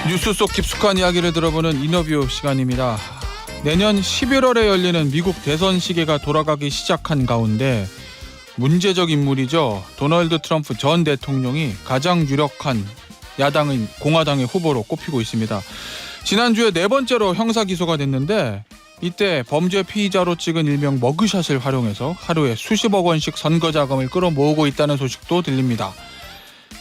뉴스 속 깊숙한 이야기를 들어보는 인터뷰 시간입니다. 내년 11월에 열리는 미국 대선 시계가 돌아가기 시작한 가운데 문제적 인물이죠. 도널드 트럼프 전 대통령이 가장 유력한 야당인 공화당의 후보로 꼽히고 있습니다. 지난주에 네 번째로 형사 기소가 됐는데 이때 범죄 피의자로 찍은 일명 머그샷을 활용해서 하루에 수십억 원씩 선거 자금을 끌어모으고 있다는 소식도 들립니다.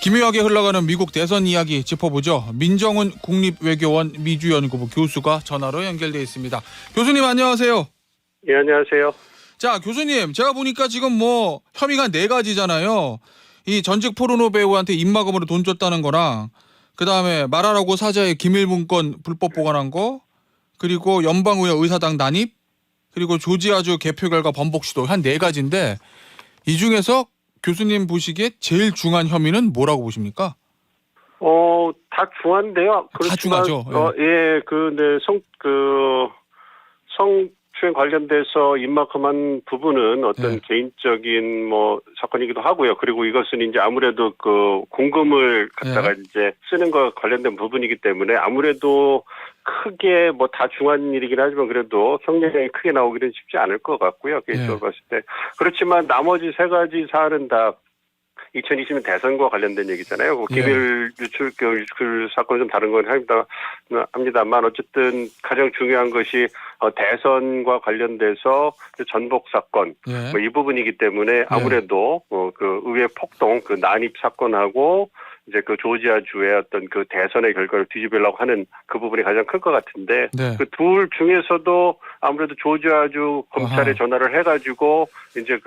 기묘하게 흘러가는 미국 대선 이야기 짚어보죠. 민정훈 국립외교원 미주연구부 교수가 전화로 연결돼 있습니다. 교수님 안녕하세요. 예, 안녕하세요. 자, 교수님, 제가 보니까 지금 혐의가 네 가지잖아요. 이 전직 포르노 배우한테 입막음으로 돈 줬다는 거랑 그다음에 말하라고 사자의 기밀 문건 불법 보관한 거, 그리고 연방의회 의사당 난입, 그리고 조지아주 개표 결과 번복 시도, 한 네 가지인데 이 중에서 교수님 보시기에 제일 중요한 혐의는 뭐라고 보십니까? 다 중한데요. 다 중하죠. 예, 성추행 관련돼서 입막음한 부분은 어떤 개인적인 사건이기도 하고요. 그리고 이것은 이제 아무래도 그 공금을 갖다가 이제 쓰는 거 관련된 부분이기 때문에 아무래도 크게 다 중한 일이긴 하지만 그래도 형량이 크게 나오기는 쉽지 않을 것 같고요. 개인적으로 봤을 때. 그렇지만 나머지 세 가지 사안은 다 2020년 대선과 관련된 얘기잖아요. 그 기밀 유출 사건은 좀 다른 건 합니다만 어쨌든 가장 중요한 것이 대선과 관련돼서 전복 사건 이 부분이기 때문에 아무래도 그 의회 폭동 그 난입 사건하고 이제 그 조지아주의 어떤 그 대선의 결과를 뒤집으려고 하는 그 부분이 가장 클 것 같은데 그 둘 중에서도 아무래도 조지아주 검찰에 전화를 해가지고 이제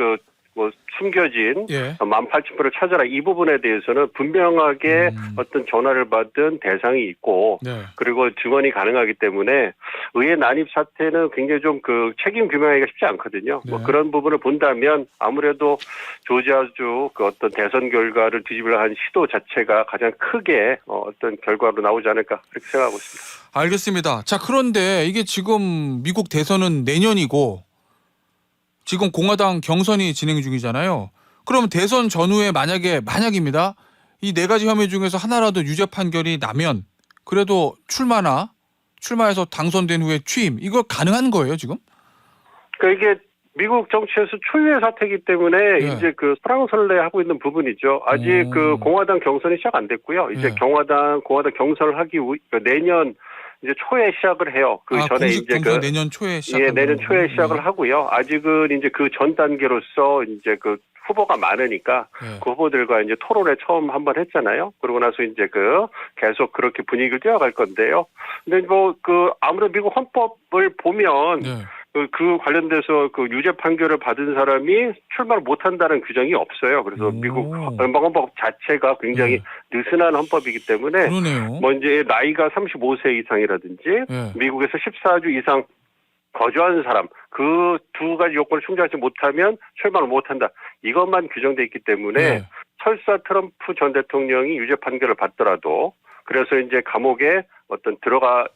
숨겨진 18,000표를 찾아라 이 부분에 대해서는 분명하게 어떤 전화를 받은 대상이 있고 그리고 증언이 가능하기 때문에 의회 난입 사태는 굉장히 좀 그 책임 규명하기가 쉽지 않거든요. 그런 부분을 본다면 아무래도 조지아주 그 어떤 대선 결과를 뒤집으려 한 시도 자체가 가장 크게 어떤 결과로 나오지 않을까 그렇게 생각하고 있습니다. 알겠습니다. 자, 그런데 이게 지금 미국 대선은 내년이고 지금 공화당 경선이 진행 중이잖아요. 그럼 대선 전후에 만약입니다. 이 네 가지 혐의 중에서 하나라도 유죄 판결이 나면 그래도 출마해서 당선된 후에 취임 이거 가능한 거예요 지금? 그러니까 이게 미국 정치에서 초유의 사태이기 때문에 이제 그 설왕설래하고 있는 부분이죠. 아직 그 공화당 경선이 시작 안 됐고요. 이제 공화당 경선을 하기 내년 이제 초에 시작을 해요. 그 전에 이제 내년 초에 내년 초에 시작을 하고요. 아직은 이제 그 전 단계로서 이제 그 후보가 많으니까 그 후보들과 이제 토론회 처음 한번 했잖아요. 그러고 나서 이제 계속 그렇게 분위기를 띄워갈 건데요. 근데 아무래도 미국 헌법을 보면 그 관련돼서 그 유죄 판결을 받은 사람이 출마를 못한다는 규정이 없어요. 그래서 미국 연방헌법 자체가 굉장히 느슨한 헌법이기 때문에 이제 나이가 35세 이상이라든지 미국에서 14주 이상 거주하는 사람 그 두 가지 요건을 충족하지 못하면 출마를 못한다. 이것만 규정돼 있기 때문에 설사 트럼프 전 대통령이 유죄 판결을 받더라도 그래서 이제 감옥에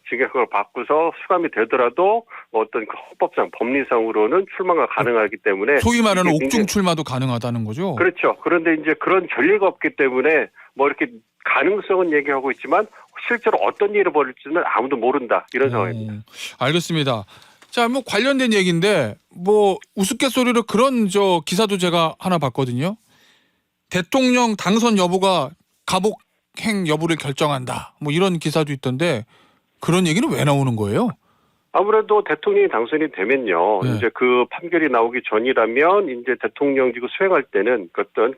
징역형을 받고서 수감이 되더라도 어떤 헌법상 법리상으로는 출마가 가능하기 때문에 소위 말하는 옥중 출마도 가능하다는 거죠. 그렇죠. 그런데 이제 그런 전례가 없기 때문에 이렇게 가능성은 얘기하고 있지만 실제로 어떤 일이 벌일지는 아무도 모른다 이런 상황입니다. 알겠습니다. 자, 관련된 얘기인데 우스갯소리로 그런 기사도 제가 하나 봤거든요. 대통령 당선 여부가 가복행 여부를 결정한다. 이런 기사도 있던데 그런 얘기는 왜 나오는 거예요? 아무래도 대통령이 당선이 되면요. 이제 그 판결이 나오기 전이라면 이제 대통령직을 수행할 때는 어떤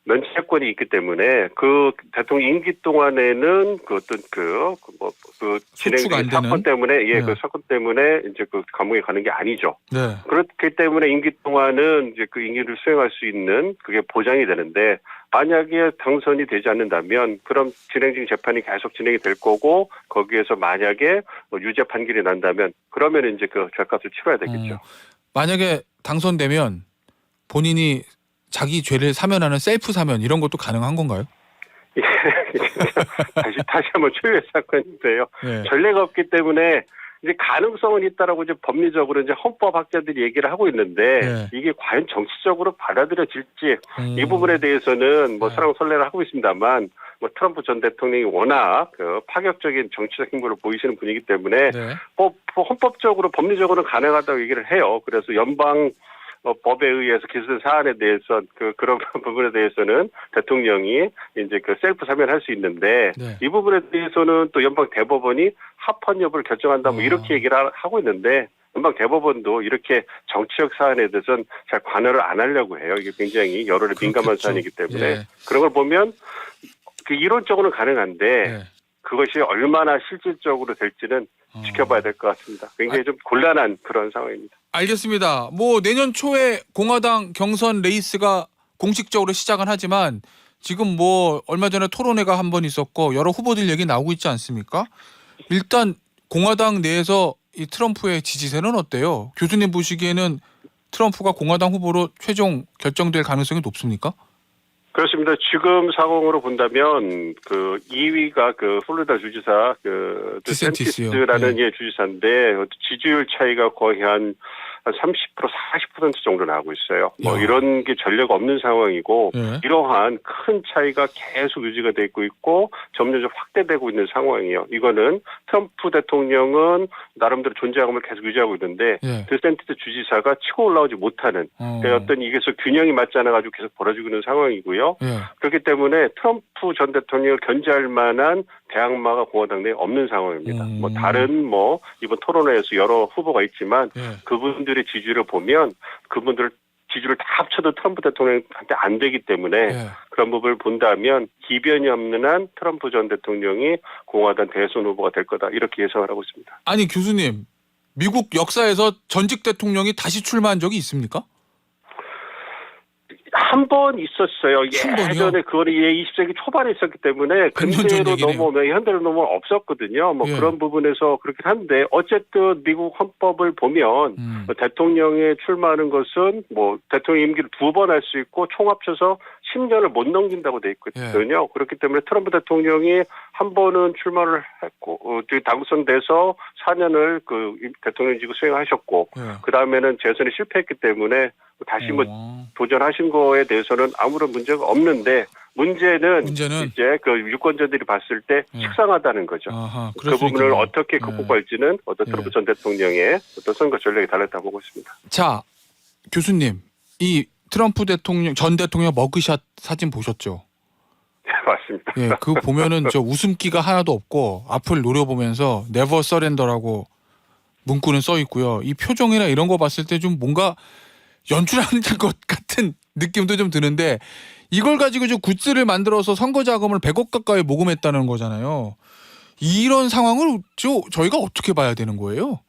면책권이 있기 때문에 그 대통령 임기 동안에는 진행된 사건 때문에 그 사건 때문에 이제 감옥에 가는 게 아니죠. 그렇기 때문에 임기 동안은 이제 그 임기를 수행할 수 있는 그게 보장이 되는데 만약에 당선이 되지 않는다면 그럼 진행 중인 재판이 계속 진행이 될 거고 거기에서 만약에 유죄 판결이 난다면 그러면 이제 그 죄값을 치러야 되겠죠. 만약에 당선되면 본인이 자기 죄를 사면하는 셀프 사면 이런 것도 가능한 건가요? 다시 한번 초유의 사건인데요. 전례가 없기 때문에 이제 가능성은 있다라고 이제 법리적으로 이제 헌법학자들이 얘기를 하고 있는데 네. 이게 과연 정치적으로 받아들여질지 이 부분에 대해서는 뭐 설랑설레를 하고 있습니다만 뭐 트럼프 전 대통령이 워낙 그 파격적인 정치적 행보를 보이시는 분이기 때문에 네. 헌법적으로 법리적으로는 가능하다고 얘기를 해요. 그래서 연방 법에 의해서 기소된 사안에 대해서 그런 부분에 대해서는 대통령이 이제 그 셀프 사면할 수 있는데 네. 이 부분에 대해서는 또 연방 대법원이 합헌 여부를 결정한다 뭐 이렇게 얘기를 하고 있는데 연방 대법원도 이렇게 정치적 사안에 대해서는 잘 관여를 안 하려고 해요. 이게 굉장히 여론에 민감한 그렇겠죠. 사안이기 때문에 예. 그런 걸 보면 그 이론적으로는 가능한데 네. 그것이 얼마나 실질적으로 될지는 지켜봐야 될 것 같습니다. 굉장히 좀 곤란한 그런 상황입니다. 알겠습니다. 뭐 내년 초에 공화당 경선 레이스가 공식적으로 시작은 하지만 지금 뭐 얼마 전에 토론회가 한 번 있었고 여러 후보들 얘기 나오고 있지 않습니까? 일단 공화당 내에서 이 트럼프의 지지세는 어때요? 교수님 보시기에는 트럼프가 공화당 후보로 최종 결정될 가능성이 높습니까? 그렇습니다. 지금 상황으로 본다면 그 2위가 그 플로리다 주지사 그 디센티스요. 디센티스라는 네. 지주사인데 지지율 차이가 거의 한 30% 40% 정도 나고 있어요. 뭐 야. 이런 게 전례가 없는 상황이고 네. 이러한 큰 차이가 계속 유지가 되고 있고 점점 확대되고 있는 상황이에요. 이거는 트럼프 대통령은 나름대로 존재감을 계속 유지하고 있는데 네. 디센티스 주지사가 치고 올라오지 못하는 어떤 이게서 균형이 맞지 않아 가지고 계속 벌어지고 있는 상황이고요. 네. 그렇기 때문에 트럼프 전 대통령을 견제할 만한 대항마가 공화당 내에 없는 상황입니다. 뭐 다른 뭐 이번 토론회에서 여러 후보가 있지만 네. 그분들의 지지를 보면 그분들 지지를 다 합쳐도 트럼프 대통령한테 안 되기 때문에 네. 그런 부분을 본다면 기변이 없는 한 트럼프 전 대통령이 공화당 대선 후보가 될 거다 이렇게 예상을 하고 있습니다. 아니 교수님, 미국 역사에서 전직 대통령이 다시 출마한 적이 있습니까? 한 번 있었어요. 한 번이요? 예전에 그거는 20세기 초반에 있었기 때문에 100년 전 근대로 얘기네요. 넘어오면 현대로 넘어오면 없었거든요. 뭐 예. 그런 부분에서 그렇긴 한데 어쨌든 미국 헌법을 보면 대통령에 출마하는 것은 뭐 대통령 임기를 2번 할 수 있고 총 합쳐서 10년을 못 넘긴다고 돼 있거든요. 예. 그렇기 때문에 트럼프 대통령이 한 번은 출마를 했고 당선돼서 4년을 그 대통령직을 수행하셨고 예. 그 다음에는 재선에 실패했기 때문에 다시 뭐 도전하신 거에 대해서는 아무런 문제가 없는데 문제는 이제 그 유권자들이 봤을 때 식상하다는 거죠. 아하, 그 부분을 어떻게 네. 극복할지는 어떤 트럼프 전 대통령의 어떤 선거 전략이 달렸다고 보고 있습니다. 자, 교수님, 이 트럼프 대통령 전 대통령 머그샷 사진 보셨죠? 맞습니다. 예, 그거 보면은 저 웃음기가 하나도 없고 앞을 노려보면서 Never Surrender라고 문구는 써 있고요. 이 표정이나 이런 거 봤을 때 좀 뭔가 연출하는 것 같은 느낌도 좀 드는데 이걸 가지고 좀 굿즈를 만들어서 선거 자금을 100억 가까이 모금했다는 거잖아요. 이런 상황을 저희가 어떻게 봐야 되는 거예요?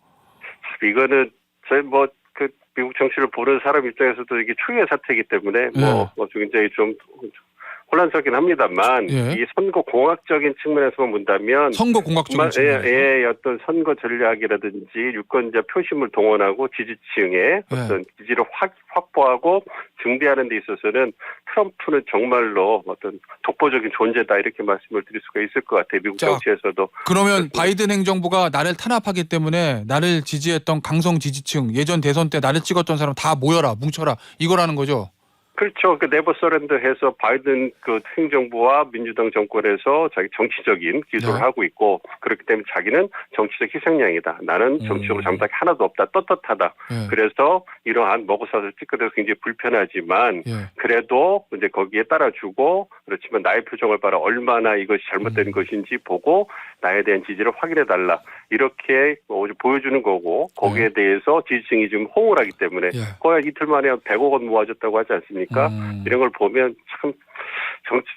이거는 저희 뭐 그 미국 정치를 보는 사람 입장에서도 이게 추위의 사태이기 때문에 뭐 굉장히 좀 혼란스럽긴 합니다만 예. 이 선거 공학적인 측면에서만 본다면 선거 공학적인 측면에서 어떤 선거 전략이라든지 유권자 표심을 동원하고 지지층의 어떤 지지를 확보하고 증대하는 데 있어서는 트럼프는 정말로 어떤 독보적인 존재다 이렇게 말씀을 드릴 수가 있을 것 같아요. 미국 정치에서도. 그러면 바이든 행정부가 나를 탄압하기 때문에 나를 지지했던 강성 지지층 예전 대선 때 나를 찍었던 사람 다 모여라 뭉쳐라 이거라는 거죠. 그렇죠. 그 네버 서렌더해서 바이든 그 행정부와 민주당 정권에서 자기 정치적인 기소를 하고 있고 그렇기 때문에 자기는 정치적 희생양이다. 나는 정치적으로 잘못한 게 하나도 없다. 떳떳하다. 그래서 이러한 먹어사슬 찌끄려서 굉장히 불편하지만 그래도 이제 거기에 따라주고 그렇지만 나의 표정을 봐라. 얼마나 이것이 잘못된 것인지 보고 나에 대한 지지를 확인해달라. 이렇게 보여주는 거고 거기에 대해서 지지층이 좀 호응을 하기 때문에 거의 이틀 만에 100억 원 모아줬다고 하지 않습니까? 이런 걸 보면 참 정치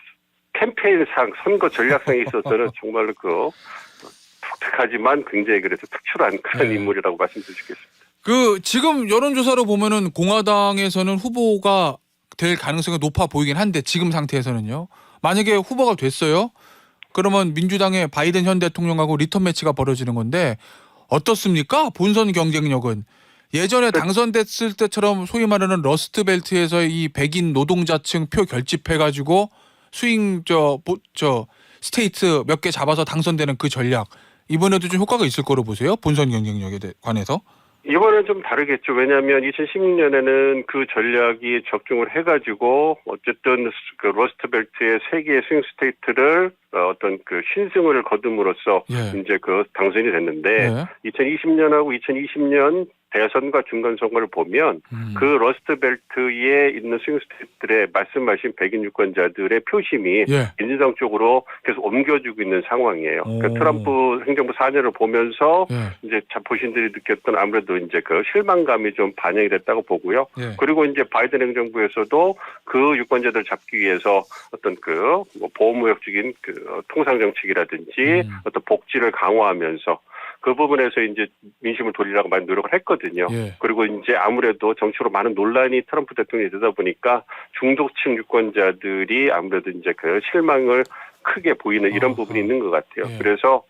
캠페인상 선거 전략상에 있어서는 정말로 그 독특하지만 굉장히 그래서 특출한 그런 인물이라고 말씀드릴 수 있겠습니다. 그 지금 여론조사로 보면은 공화당에서는 후보가 될 가능성이 높아 보이긴 한데 지금 상태에서는요. 만약에 후보가 됐어요. 그러면 민주당의 바이든 현 대통령하고 리턴 매치가 벌어지는 건데 어떻습니까? 본선 경쟁력은. 예전에 당선됐을 때처럼 소위 말하는 러스트벨트에서 이 백인 노동자층 표 결집해가지고 스테이트 몇 개 잡아서 당선되는 그 전략 이번에도 좀 효과가 있을 거로 보세요? 본선 경쟁력에 관해서? 이번엔 좀 다르겠죠. 왜냐하면 2016년에는 그 전략이 적중을 해가지고 어쨌든 그 러스트벨트의 세 개의 스윙 스테이트를 어떤 그 신승을 거둠으로써 예. 이제 그 당선이 됐는데 예. 2020년하고 2020년 대선과 중간 선거를 보면 그 러스트벨트에 있는 스윙 스테이트들의 말씀하신 백인 유권자들의 표심이 예. 민주당 쪽으로 계속 옮겨주고 있는 상황이에요. 그러니까 트럼프 행정부 4년을 보면서 예. 이제 보신들이 느꼈던 아무래도 이제 그 실망감이 좀 반영이 됐다고 보고요. 예. 그리고 이제 바이든 행정부에서도 그 유권자들 잡기 위해서 어떤 그 뭐 보호무역적인 그 통상 정책이라든지 어떤 복지를 강화하면서 그 부분에서 이제 민심을 돌리려고 많이 노력을 했거든요. 예. 그리고 이제 아무래도 정치로 많은 논란이 트럼프 대통령이 되다 보니까 중도층 유권자들이 아무래도 이제 그 실망을 크게 보이는 이런 부분이 있는 것 같아요. 예. 그래서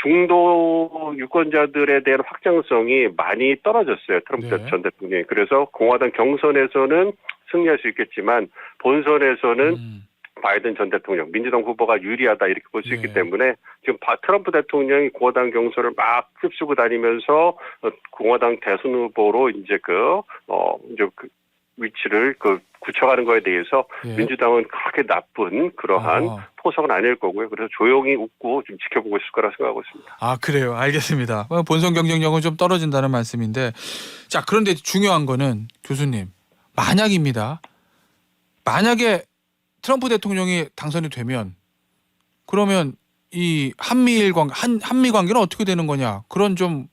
중도 유권자들에 대한 확장성이 많이 떨어졌어요. 트럼프 네. 전 대통령이. 그래서 공화당 경선에서는 승리할 수 있겠지만 본선에서는 바이든 전 대통령, 민주당 후보가 유리하다 이렇게 볼 수 있기 때문에 지금 트럼프 대통령이 공화당 경선을 막 휩쓰고 다니면서 공화당 대선 후보로 이제 그 위치를 굳혀가는 거에 대해서 민주당은 그렇게 나쁜 그러한 포석은 아닐 거고요. 그래서 조용히 웃고 좀 지켜보고 있을 거라 생각하고 있습니다. 아, 그래요. 알겠습니다. 본선 경쟁력은 좀 떨어진다는 말씀인데, 자, 그런데 중요한 거는 교수님, 만약입니다. 만약에 트럼프 대통령이 당선이 되면 그러면 이 한미 관계는 어떻게 되는 거냐, 그런 좀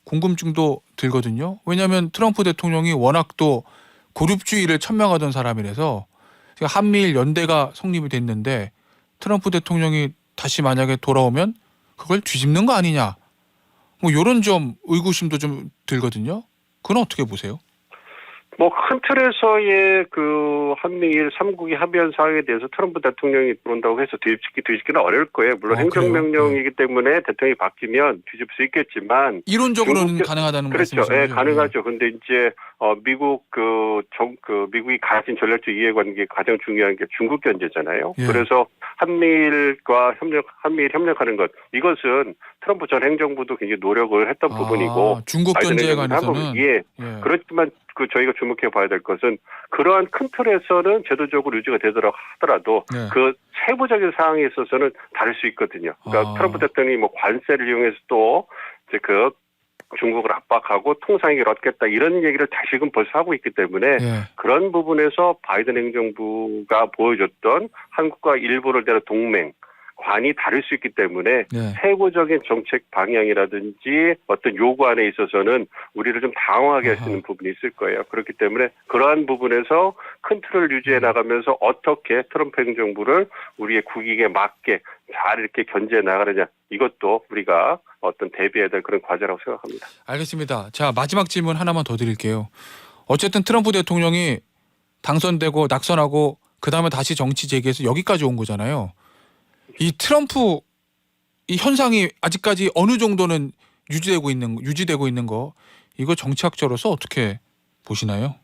궁금증도 들거든요. 왜냐하면 트럼프 대통령이 워낙 또 고립주의를 천명하던 사람이라서 한미일 연대가 성립이 됐는데 트럼프 대통령이 다시 만약에 돌아오면 그걸 뒤집는 거 아니냐, 뭐 이런 좀 의구심도 좀 들거든요. 그건 어떻게 보세요? 뭐 큰 틀에서의 그 한미일 3국이 합의한 사항에 대해서 트럼프 대통령이 들어온다고 해서 뒤집기는 어려울 거예요. 물론 행정명령이기 때문에 대통령이 바뀌면 뒤집을 수 있겠지만 이론적으로는 가능하다는 그렇죠. 말씀이시죠? 예, 가능하죠. 근데 이제 미국 미국이 가진 전략적 이해관계 가장 중요한 게 중국 견제잖아요. 예. 그래서 한미일 협력하는 것, 이것은 트럼프 전 행정부도 굉장히 노력을 했던 부분이고 중국 견제에 관해서는 그렇지만 저희가 주목해 봐야 될 것은 그러한 큰 틀에서는 제도적으로 유지가 되더라고 하더라도 그 세부적인 사항에 있어서는 다를 수 있거든요. 그러니까 트럼프 대통령이 뭐 관세를 이용해서 또 이제 그 중국을 압박하고 통상이익을 얻겠다 이런 얘기를 다시금 벌써 하고 있기 때문에 그런 부분에서 바이든 행정부가 보여줬던 한국과 일본을 대한 동맹 관이 다를 수 있기 때문에 세부적인 정책 방향이라든지 어떤 요구안에 있어서는 우리를 좀 당황하게 할 수 있는 부분이 있을 거예요. 그렇기 때문에 그러한 부분에서 큰 틀을 유지해 나가면서 어떻게 트럼프 행정부를 우리의 국익에 맞게 잘 이렇게 견제해 나가느냐, 이것도 우리가 어떤 대비해야 될 그런 과제라고 생각합니다. 알겠습니다. 자, 마지막 질문 하나만 더 드릴게요. 어쨌든 트럼프 대통령이 당선되고 낙선하고 그다음에 다시 정치 재개해서 여기까지 온 거잖아요. 이 트럼프 이 현상이 아직까지 어느 정도는 유지되고 있는 거, 이거 정치학자로서 어떻게 보시나요?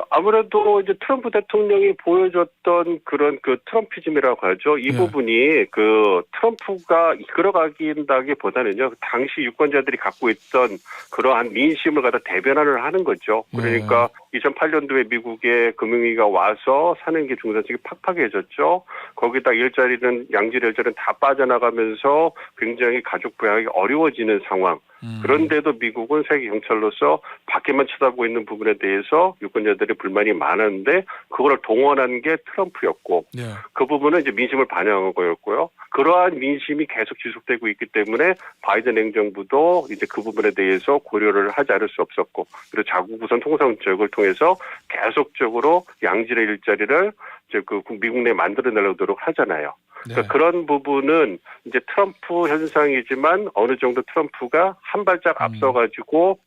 아무래도 이제 트럼프 대통령이 보여줬던 그런 트럼피즘이라고 하죠. 이 부분이 트럼프가 이끌어가긴다기보다는요, 당시 유권자들이 갖고 있던 그러한 민심을 갖다 대변화를 하는 거죠. 그러니까 2008년도에 미국의 금융위기가 와서 사는 게 중산층이 팍팍해졌죠. 거기다 양질 일자리는 다 빠져나가면서 굉장히 가족 부양하기 어려워지는 상황. 그런데도 미국은 세계 경찰로서 밖에만 쳐다보고 있는 부분에 대해서 유권자들의 불만이 많았는데 그걸 동원한 게 트럼프였고 그 부분은 이제 민심을 반영한 거였고요. 그러한 민심이 계속 지속되고 있기 때문에 바이든 행정부도 이제 그 부분에 대해서 고려를 하지 않을 수 없었고, 그리고 자국 우선 통상정책을 통해서 계속적으로 양질의 일자리를 이제 미국 내에 만들어내려고 노력하잖아요. 그러니까 그런 부분은 이제 트럼프 현상이지만 어느 정도 트럼프가 한 발짝 앞서가지고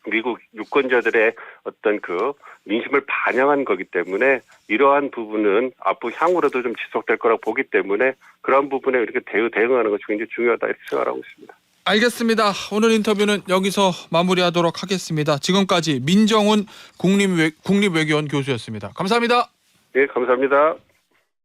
미국 유권자들의 어떤 민심을 반영한 거기 때문에 이러한 부분은 앞으로 향후로도 좀 지속될 거라고 보기 때문에 그런 부분에 이렇게 대응하는 것이 굉장히 중요하다 이렇게 생각하고 있습니다. 알겠습니다. 오늘 인터뷰는 여기서 마무리하도록 하겠습니다. 지금까지 민정훈 국립외교원 교수였습니다. 감사합니다. 네, 감사합니다.